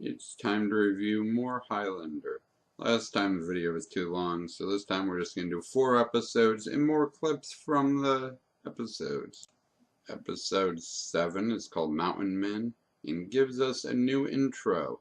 It's time to review more Highlander. Last time the video was too long, so this time we're just going to do 4 episodes and more clips from the episodes. Episode 7 is called Mountain Men and gives us a new intro.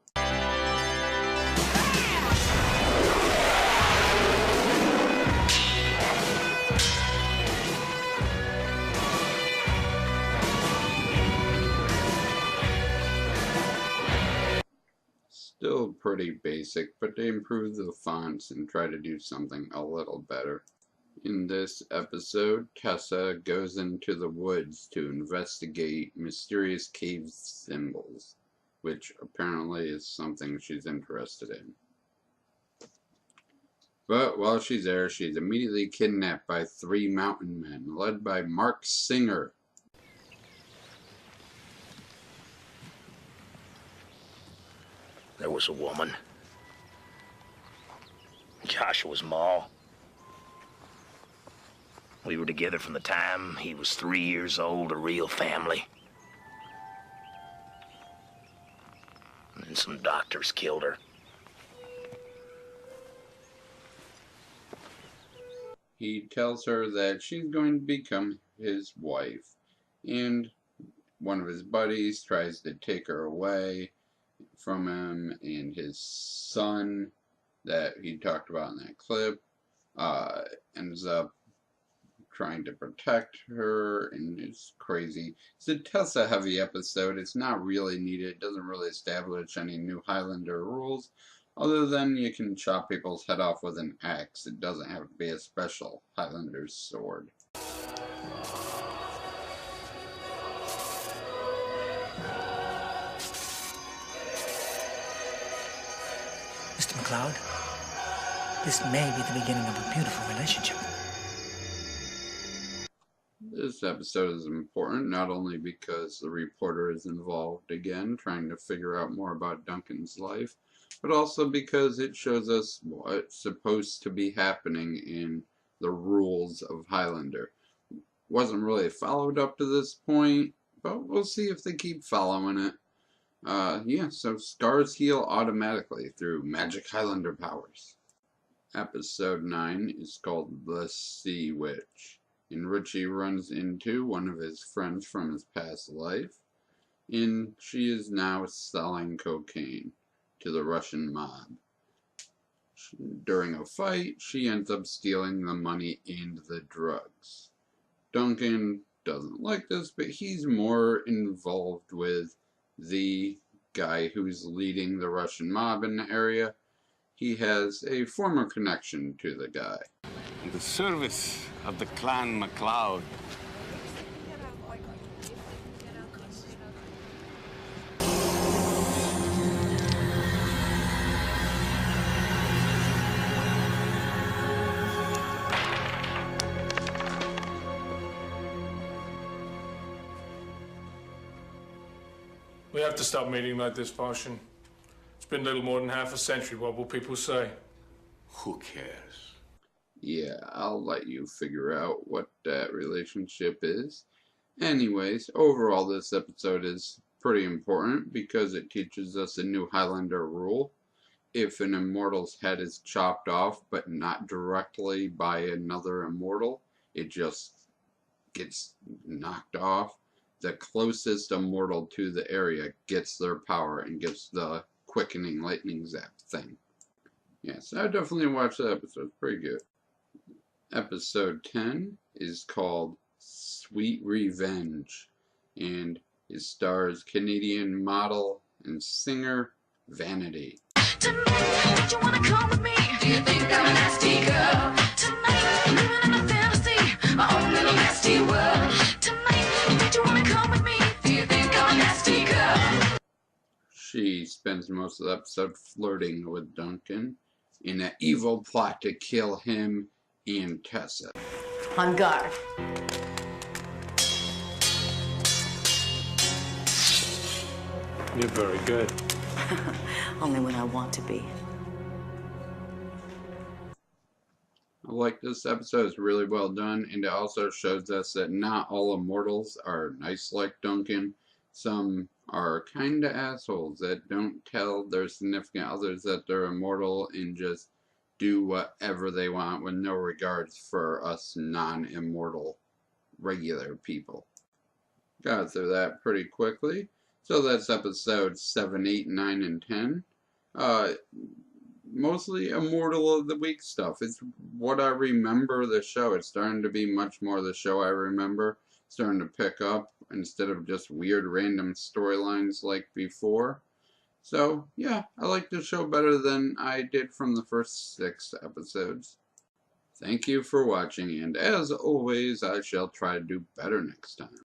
Still pretty basic, but they improved the fonts and try to do something a little better. In this episode, Tessa goes into the woods to investigate mysterious cave symbols, which apparently is something she's interested in. But while she's there, she's immediately kidnapped by 3 mountain men, led by Mark Singer. There was a woman, Joshua's ma. We were together from the time he was 3 years old, a real family. And then some doctors killed her. He tells her that she's going to become his wife, and one of his buddies tries to take her away from him, and his son that he talked about in that clip ends up trying to protect her, and it's crazy. It's a Tessa heavy episode. It's not really needed. It doesn't really establish any new Highlander rules other than you can chop people's head off with an axe. It doesn't have to be a special Highlander's sword. Mr. McLeod, this may be the beginning of a beautiful relationship. This episode is important not only because the reporter is involved again trying to figure out more about Duncan's life, but also because it shows us what's supposed to be happening in the rules of Highlander. Wasn't really followed up to this point, but we'll see if they keep following it. So scars heal automatically through magic Highlander powers. Episode 9 is called The Sea Witch, and Richie runs into one of his friends from his past life, and she is now selling cocaine to the Russian mob. During a fight, she ends up stealing the money and the drugs. Duncan doesn't like this, but he's more involved with the guy who's leading the Russian mob in the area. He has a former connection to the guy. In the service of the clan MacLeod. We have to stop meeting like this, Parshin. It's been little more than half a century. What will people say? Who cares? Yeah, I'll let you figure out what that relationship is. Anyways, overall this episode is pretty important because it teaches us a new Highlander rule. If an immortal's head is chopped off, but not directly by another immortal, it just gets knocked off. The closest immortal to the area gets their power and gets the quickening lightning zap thing. Yes, I definitely watched that episode. It's pretty good. Episode 10 is called Sweet Revenge, and it stars Canadian model and singer Vanity. Tonight, you wanna come with me? Do you think I'm a nasty girl? Tonight, I'm living in a fantasy, my own little nasty world. Tonight, you wanna come with me? Do you think I'm a nasty girl? She spends most of the episode flirting with Duncan in an evil plot to kill him and Tessa. On guard. You're very good. Only when I want to be. I like this episode. It's really well done, and it also shows us that not all immortals are nice like Duncan. Some are kinda assholes that don't tell their significant others that they're immortal and just do whatever they want with no regards for us non-immortal regular people. Got through that pretty quickly. So that's episodes 7, 8, 9, and 10. Mostly Immortal of the Week stuff. It's what I remember the show. It's starting to be much more the show I remember. Starting to pick up instead of just weird random storylines like before. So, yeah, I like the show better than I did from the first 6 episodes. Thank you for watching, and as always, I shall try to do better next time.